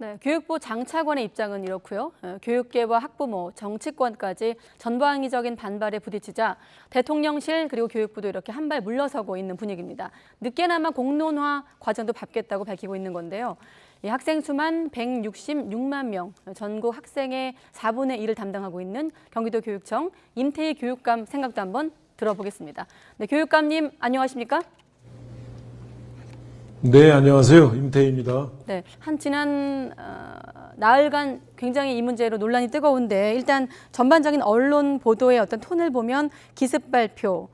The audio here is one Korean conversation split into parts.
네, 교육부 장차관의 입장은 이렇고요. 교육계와 학부모, 정치권까지 전방위적인 반발에 부딪히자 대통령실 그리고 교육부도 이렇게 한 발 물러서고 있는 분위기입니다. 늦게나마 공론화 과정도 밟겠다고 밝히고 있는 건데요. 이 학생 수만 166만 명, 전국 학생의 4분의 1을 담당하고 있는 경기도 교육청 임태희 교육감 생각도 한번 들어보겠습니다. 네, 교육감님 안녕하십니까? 네, 안녕하세요. 임태희입니다. 네, 지난 나흘간 굉장히 이 문제로 논란이 뜨거운데 일단 전반적인 언론 보도의 어떤 톤을 보면 기습 발표,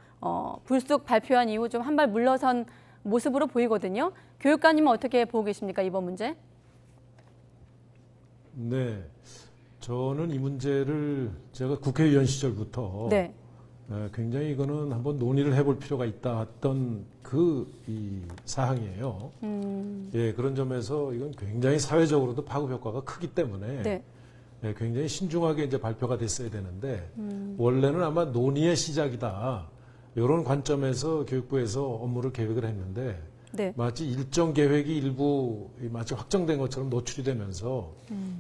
불쑥 발표한 이후 좀 한 발 물러선 모습으로 보이거든요. 교육감님은 어떻게 보고 계십니까, 이번 문제? 네, 저는 이 문제를 제가 국회의원 시절부터 네. 굉장히 이거는 한번 논의를 해볼 필요가 있다 했던 이 사항이에요. 예, 그런 점에서 이건 굉장히 사회적으로도 파급 효과가 크기 때문에 네. 예, 굉장히 신중하게 이제 발표가 됐어야 되는데 원래는 아마 논의의 시작이다 이런 관점에서 교육부에서 업무를 계획을 했는데 네. 마치 일정 계획이 일부 마치 확정된 것처럼 노출이 되면서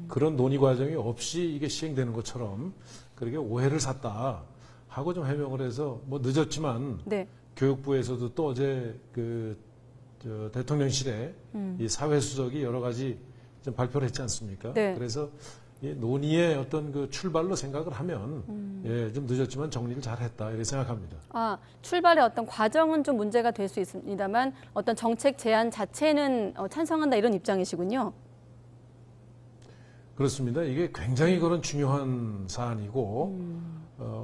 그런 논의 과정이 없이 이게 시행되는 것처럼 그렇게 오해를 샀다 하고 좀 해명을 해서 뭐 늦었지만 네. 교육부에서도 또 어제 대통령실에 이 사회수석이 여러 가지 좀 발표를 했지 않습니까? 네. 그래서 이 논의의 어떤 그 출발로 생각을 하면 예, 좀 늦었지만 정리를 잘했다 이렇게 생각합니다. 출발의 어떤 과정은 좀 문제가 될 수 있습니다만 어떤 정책 제안 자체는 찬성한다 이런 입장이시군요. 그렇습니다. 이게 굉장히 그런 중요한 사안이고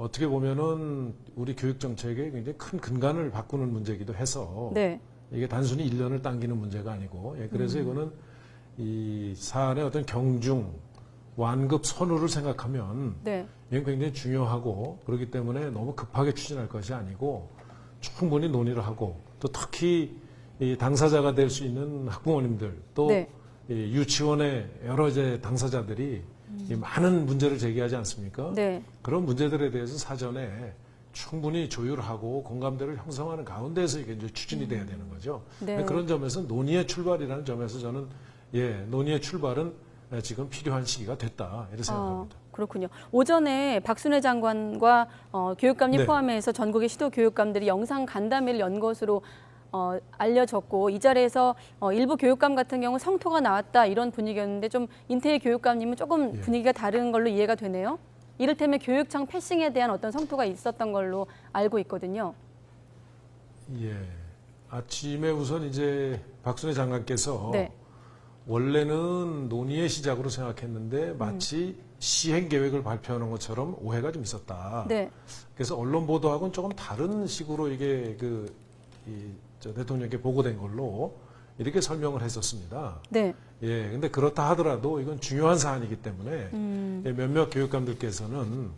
어떻게 보면은 우리 교육 정책에 굉장히 큰 근간을 바꾸는 문제이기도 해서 네. 이게 단순히 1년을 당기는 문제가 아니고 예, 그래서 이거는 이 사안의 어떤 경중 완급 선후를 생각하면 네. 이건 굉장히 중요하고 그렇기 때문에 너무 급하게 추진할 것이 아니고 충분히 논의를 하고 또 특히 이 당사자가 될 수 있는 학부모님들 또 네. 이 유치원의 여러 이제 당사자들이 이 많은 문제를 제기하지 않습니까? 네. 그런 문제들에 대해서 사전에 충분히 조율하고 공감대를 형성하는 가운데서 이게 이제 추진이 돼야 되는 거죠. 네. 그런 점에서 논의의 출발이라는 점에서 저는 논의의 출발은 지금 필요한 시기가 됐다 이렇게 생각합니다. 그렇군요. 오전에 박순애 장관과 교육감님 네. 포함해서 전국의 시도 교육감들이 영상 간담회를 연 것으로 알려졌고 이 자리에서 일부 교육감 같은 경우 성토가 나왔다 이런 분위기였는데 좀 임태희 교육감님은 조금 분위기가 다른 걸로 이해가 되네요. 이를테면 교육청 패싱에 대한 어떤 성토가 있었던 걸로 알고 있거든요. 예. 아침에 우선 이제 박순애 장관께서 네. 원래는 논의의 시작으로 생각했는데 마치 시행 계획을 발표하는 것처럼 오해가 좀 있었다. 네. 그래서 언론 보도하고는 조금 다른 식으로 이게 대통령께 보고된 걸로 이렇게 설명을 했었습니다. 네. 예, 근데 그렇다 하더라도 이건 중요한 사안이기 때문에 몇몇 교육감들께서는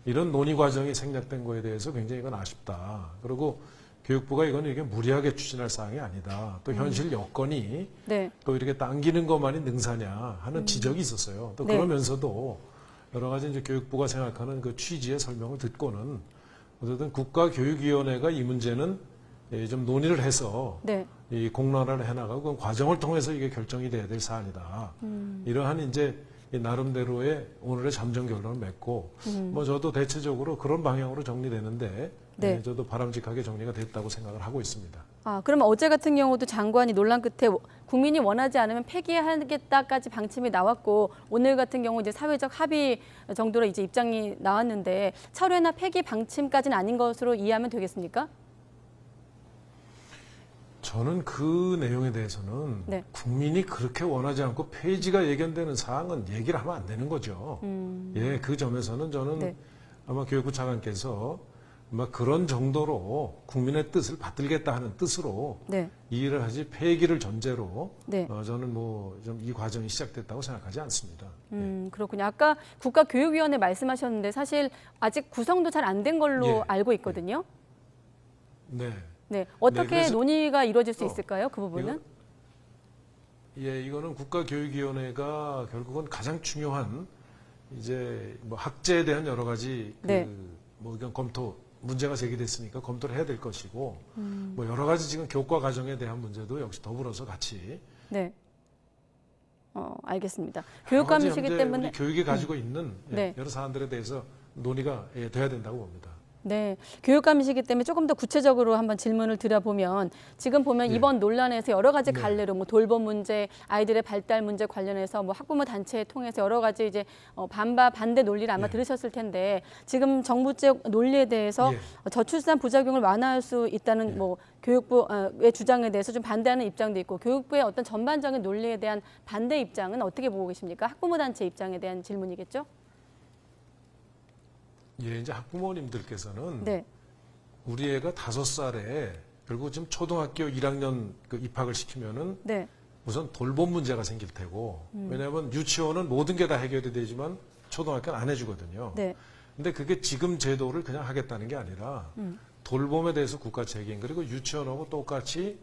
이런 논의 과정이 생략된 거에 대해서 굉장히 이건 아쉽다. 그리고 교육부가 이게 무리하게 추진할 사항이 아니다. 또 현실 여건이 네. 또 이렇게 당기는 것만이 능사냐 하는 지적이 있었어요. 또 네. 그러면서도 여러 가지 이제 교육부가 생각하는 그 취지의 설명을 듣고는 어쨌든 국가교육위원회가 이 문제는 좀 논의를 해서 네. 이 공론화를 해나가고 그 과정을 통해서 이게 결정이 돼야 될 사안이다. 이러한 이제 나름대로의 오늘의 잠정 결론을 맺고 뭐 저도 대체적으로 그런 방향으로 정리되는데 네. 저도 바람직하게 정리가 됐다고 생각을 하고 있습니다. 그러면 어제 같은 경우도 장관이 논란 끝에 국민이 원하지 않으면 폐기하겠다까지 방침이 나왔고 오늘 같은 경우 이제 사회적 합의 정도로 이제 입장이 나왔는데 철회나 폐기 방침까지는 아닌 것으로 이해하면 되겠습니까? 저는 그 내용에 대해서는 네. 국민이 그렇게 원하지 않고 폐지가 예견되는 사항은 얘기를 하면 안 되는 거죠. 예, 그 점에서는 저는 네. 아마 교육부 차관께서 아마 그런 정도로 국민의 뜻을 받들겠다 하는 뜻으로 네. 이해를 하지 폐기를 전제로 네. 저는 뭐 좀 이 과정이 시작됐다고 생각하지 않습니다. 그렇군요. 아까 국가교육위원회 말씀하셨는데 사실 아직 구성도 잘 안 된 걸로 예. 알고 있거든요. 네. 네. 어떻게 그래서 논의가 이루어질 수 있을까요? 그 부분은? 이거는 국가교육위원회가 결국은 가장 중요한 이제 뭐 학제에 대한 여러 가지 네. 뭐 이건 검토 문제가 제기됐으니까 검토를 해야 될 것이고 뭐 여러 가지 지금 교과 과정에 대한 문제도 역시 더불어서 같이 네. 알겠습니다. 여러 가지 교육감이시기 현재 때문에 우리 교육이 가지고 있는 네. 여러 사안들에 대해서 논의가 돼야 된다고 봅니다. 네, 교육감이시기 때문에 조금 더 구체적으로 한번 질문을 드려보면 지금 보면 네. 이번 논란에서 여러 가지 네. 갈래로 뭐 돌봄 문제, 아이들의 발달 문제 관련해서 뭐 학부모 단체 통해서 여러 가지 이제 반대 논리를 아마 네. 들으셨을 텐데 지금 정부 쪽 논리에 대해서 예. 저출산 부작용을 완화할 수 있다는 예. 뭐 교육부의 주장에 대해서 좀 반대하는 입장도 있고 교육부의 어떤 전반적인 논리에 대한 반대 입장은 어떻게 보고 계십니까? 학부모 단체 입장에 대한 질문이겠죠? 예, 이제 학부모님들께서는 네, 우리 애가 5살에 결국 지금 초등학교 1학년 그 입학을 시키면은 네, 우선 돌봄 문제가 생길 테고 왜냐하면 유치원은 모든 게 다 해결이 되지만 초등학교는 안 해주거든요. 네, 근데 그게 지금 제도를 그냥 하겠다는 게 아니라 돌봄에 대해서 국가 책임 그리고 유치원하고 똑같이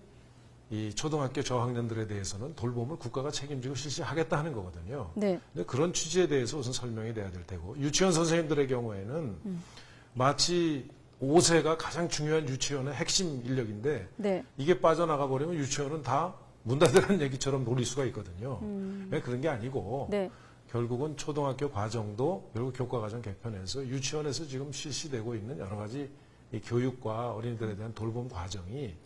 이 초등학교 저학년들에 대해서는 돌봄을 국가가 책임지고 실시하겠다 하는 거거든요. 네, 근데 그런 취지에 대해서 우선 설명이 돼야 될 테고 유치원 선생님들의 경우에는 마치 5세가 가장 중요한 유치원의 핵심 인력인데 네. 이게 빠져나가 버리면 유치원은 다 문 닫으라는 얘기처럼 놀릴 수가 있거든요. 그런 게 아니고 네. 결국은 초등학교 과정도 결국 교과과정 개편에서 유치원에서 지금 실시되고 있는 여러 가지 이 교육과 어린이들에 대한 돌봄 과정이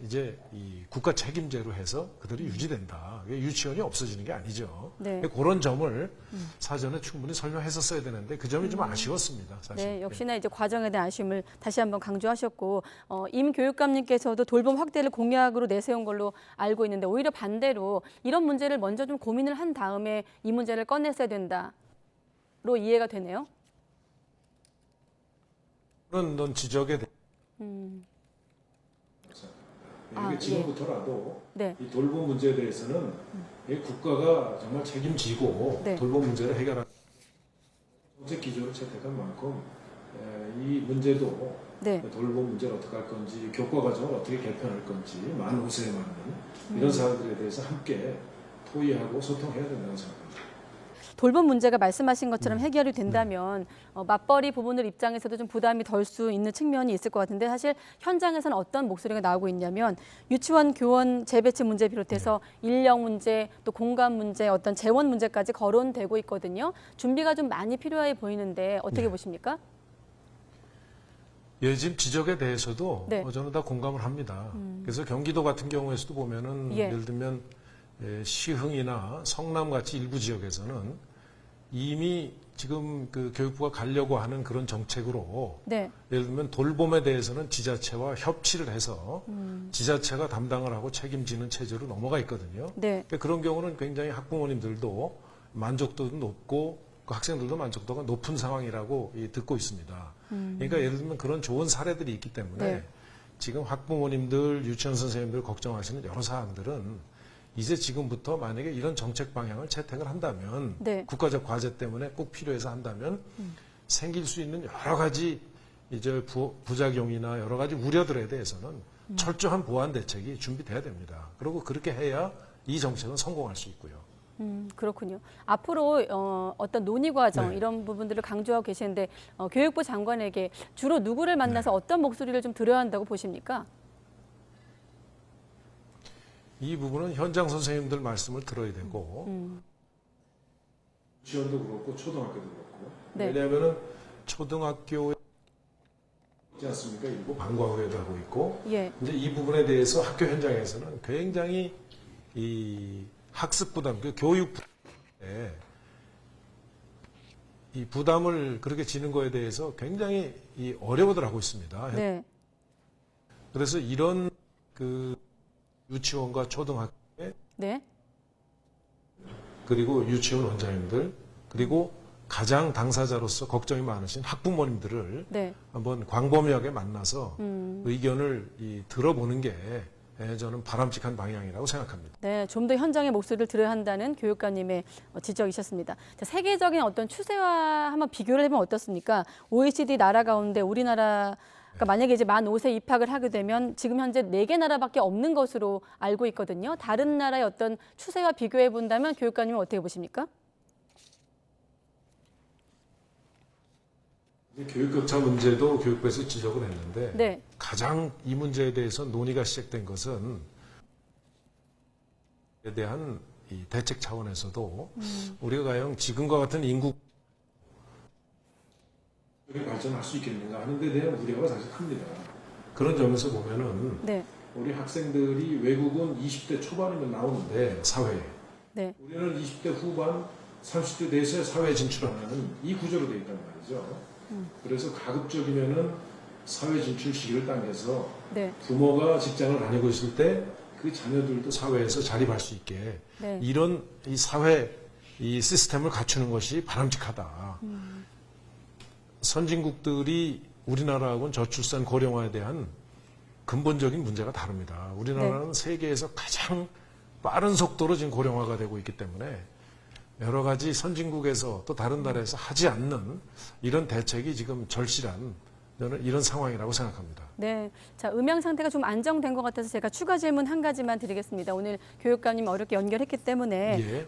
이제 이 국가 책임제로 해서 그들이 유지된다. 유치원이 없어지는 게 아니죠. 네. 그런 점을 사전에 충분히 설명했었어야 되는데 그 점이 좀 아쉬웠습니다. 사실. 네, 역시나 이제 과정에 대한 아쉬움을 다시 한번 강조하셨고 임 교육감님께서도 돌봄 확대를 공약으로 내세운 걸로 알고 있는데 오히려 반대로 이런 문제를 먼저 좀 고민을 한 다음에 이 문제를 꺼냈어야 된다로 이해가 되네요. 그런 지적에 대해 아, 이게 지금부터라도 네. 이 돌봄 문제에 대해서는 이 국가가 정말 책임지고 네. 돌봄 문제를 해결하는 정책 기조를 채택한 만큼 이 문제도 네. 돌봄 문제를 어떻게 할 건지 교과 과정을 어떻게 개편할 건지 만 5세에 맞는 이런 사안들에 대해서 함께 토의하고 소통해야 된다고 생각합니다. 돌봄 문제가 말씀하신 것처럼 해결이 된다면 맞벌이 부부들 입장에서도 좀 부담이 덜 수 있는 측면이 있을 것 같은데 사실 현장에서는 어떤 목소리가 나오고 있냐면 유치원 교원 재배치 문제 비롯해서 인력 문제 또 공간 문제 어떤 재원 문제까지 거론되고 있거든요. 준비가 좀 많이 필요해 보이는데 어떻게 보십니까? 예, 지금 지적에 대해서도 네. 저는 다 공감을 합니다. 그래서 경기도 같은 경우에서도 보면은 예. 예를 들면 시흥이나 성남 같이 일부 지역에서는 이미 지금 그 교육부가 가려고 하는 그런 정책으로 네. 예를 들면 돌봄에 대해서는 지자체와 협치를 해서 지자체가 담당을 하고 책임지는 체제로 넘어가 있거든요. 네. 그러니까 그런 경우는 굉장히 학부모님들도 만족도도 높고 그 학생들도 만족도가 높은 상황이라고 듣고 있습니다. 그러니까 예를 들면 그런 좋은 사례들이 있기 때문에 네. 지금 학부모님들, 유치원 선생님들 걱정하시는 여러 사항들은 이제 지금부터 만약에 이런 정책 방향을 채택을 한다면 네. 국가적 과제 때문에 꼭 필요해서 한다면 생길 수 있는 여러 가지 이제 부작용이나 여러 가지 우려들에 대해서는 철저한 보완 대책이 준비돼야 됩니다. 그리고 그렇게 해야 이 정책은 성공할 수 있고요. 그렇군요. 앞으로 어떤 논의 과정 네. 이런 부분들을 강조하고 계시는데 교육부 장관에게 주로 누구를 만나서 어떤 목소리를 좀 들어야 한다고 보십니까? 이 부분은 현장 선생님들 말씀을 들어야 되고 유치원도 그렇고 초등학교도 그렇고 네. 왜냐하면은 초등학교에 있지 않습니까? 일부 방과후에도 하고 있고 예. 이제 이 부분에 대해서 학교 현장에서는 굉장히 이 학습 부담, 그 교육 부담에 이 부담을 그렇게 지는 거에 대해서 굉장히 이 어려워들 하고 있습니다. 네. 그래서 이런 그 유치원과 초등학교에 네. 그리고 유치원 원장님들 그리고 가장 당사자로서 걱정이 많으신 학부모님들을 네. 한번 광범위하게 만나서 의견을 들어보는 게 저는 바람직한 방향이라고 생각합니다. 네, 좀 더 현장의 목소리를 들어야 한다는 교육감님의 지적이셨습니다. 자, 세계적인 어떤 추세와 한번 비교를 해보면 어떻습니까? OECD 나라 가운데 우리나라가 만약에 이제 만 5세 입학을 하게 되면 지금 현재 4개 나라밖에 없는 것으로 알고 있거든요. 다른 나라의 어떤 추세와 비교해 본다면 교육감님은 어떻게 보십니까? 교육격차 문제도 교육부에서 지적을 했는데 네. 가장 이 문제에 대해서 논의가 시작된 것은 에 대한 이 대책 차원에서도 우리가 과연 지금과 같은 인구 발전할 수 있겠는가 하는 데 대한 우려가 사실 큽니다. 그런 점에서 보면은 네. 우리 학생들이 외국은 20대 초반이면 나오는데 사회에 네. 우리는 20대 후반 30대 돼서 사회에 진출하는 이 구조로 되어 있단 말이죠. 그래서 가급적이면은 사회 진출 시기를 당겨서 네. 부모가 직장을 다니고 있을 때 그 자녀들도 사회에서 자립할 수 있게 네. 이런 이 사회 이 시스템을 갖추는 것이 바람직하다. 선진국들이 우리나라하고는 저출산 고령화에 대한 근본적인 문제가 다릅니다. 우리나라는 세계에서 가장 빠른 속도로 지금 고령화가 되고 있기 때문에 여러 가지 선진국에서 또 다른 나라에서 하지 않는 이런 대책이 지금 절실한 저는 이런 상황이라고 생각합니다. 네. 자, 음향 상태가 좀 안정된 것 같아서 제가 추가 질문 한 가지만 드리겠습니다. 오늘 교육감님 어렵게 연결했기 때문에 예.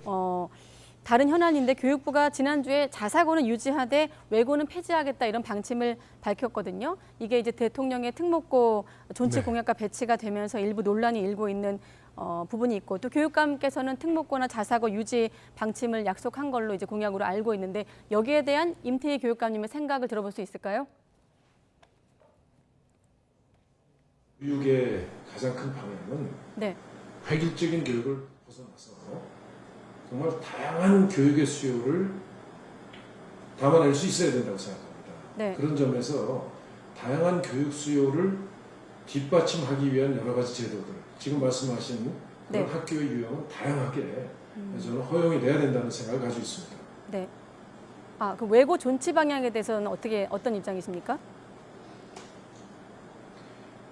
다른 현안인데 교육부가 지난주에 자사고는 유지하되 외고는 폐지하겠다 이런 방침을 밝혔거든요. 이게 이제 대통령의 특목고 존치 네. 공약과 배치가 되면서 일부 논란이 일고 있는 부분이 있고 또 교육감께서는 특목고나 자사고 유지 방침을 약속한 걸로 이제 공약으로 알고 있는데 여기에 대한 임태희 교육감님의 생각을 들어볼 수 있을까요? 교육의 가장 큰 방향은 네. 획일적인 교육을 벗어나서 정말 다양한 교육의 수요를 담아낼 수 있어야 된다고 생각합니다. 네. 그런 점에서 다양한 교육 수요를 뒷받침하기 위한 여러 가지 제도들, 지금 말씀하신 그런 네. 학교의 유형은 다양하게 저는 허용이 돼야 된다는 생각을 가지고 있습니다. 네. 그 외고 존치 방향에 대해서는 어떤 입장이십니까?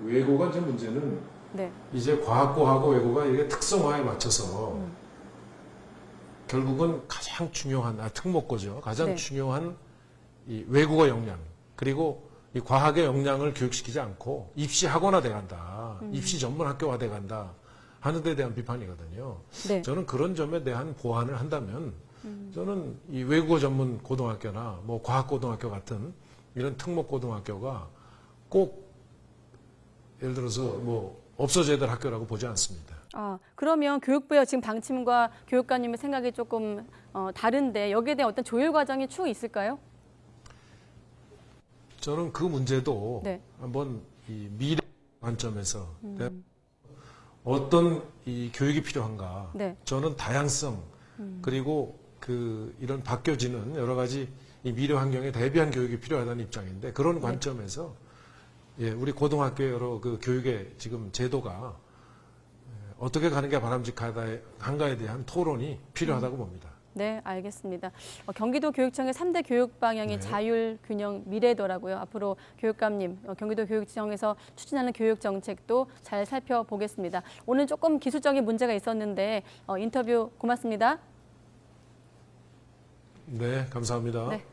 외고가 이제 문제는 네. 이제 과학고하고 외고가 이게 특성화에 맞춰서 결국은 가장 중요한 특목고죠. 가장 네. 중요한 이 외국어 역량 그리고 이 과학의 역량을 교육시키지 않고 입시 학원화돼 간다, 입시 전문 학교화돼 간다 하는 데 대한 비판이거든요. 네. 저는 그런 점에 대한 보완을 한다면 저는 이 외국어 전문 고등학교나 뭐 과학 고등학교 같은 이런 특목 고등학교가 꼭 예를 들어서 뭐 없어져야 될 학교라고 보지 않습니다. 그러면 교육부의 지금 방침과 교육감님의 생각이 조금 다른데 여기에 대한 어떤 조율 과정이 추후 있을까요? 저는 그 문제도 네. 한번 이 미래 관점에서 어떤 이 교육이 필요한가. 네. 저는 다양성 그리고 이런 바뀌어지는 여러 가지 이 미래 환경에 대비한 교육이 필요하다는 입장인데 그런 관점에서 우리 고등학교의 여러 그 교육의 지금 제도가 어떻게 가는 게 바람직한가에 대한 토론이 필요하다고 봅니다. 네, 알겠습니다. 경기도 교육청의 3대 교육 방향이 네. 자율, 균형, 미래더라고요. 앞으로 교육감님, 경기도 교육청에서 추진하는 교육 정책도 잘 살펴보겠습니다. 오늘 조금 기술적인 문제가 있었는데 인터뷰 고맙습니다. 네, 감사합니다. 네.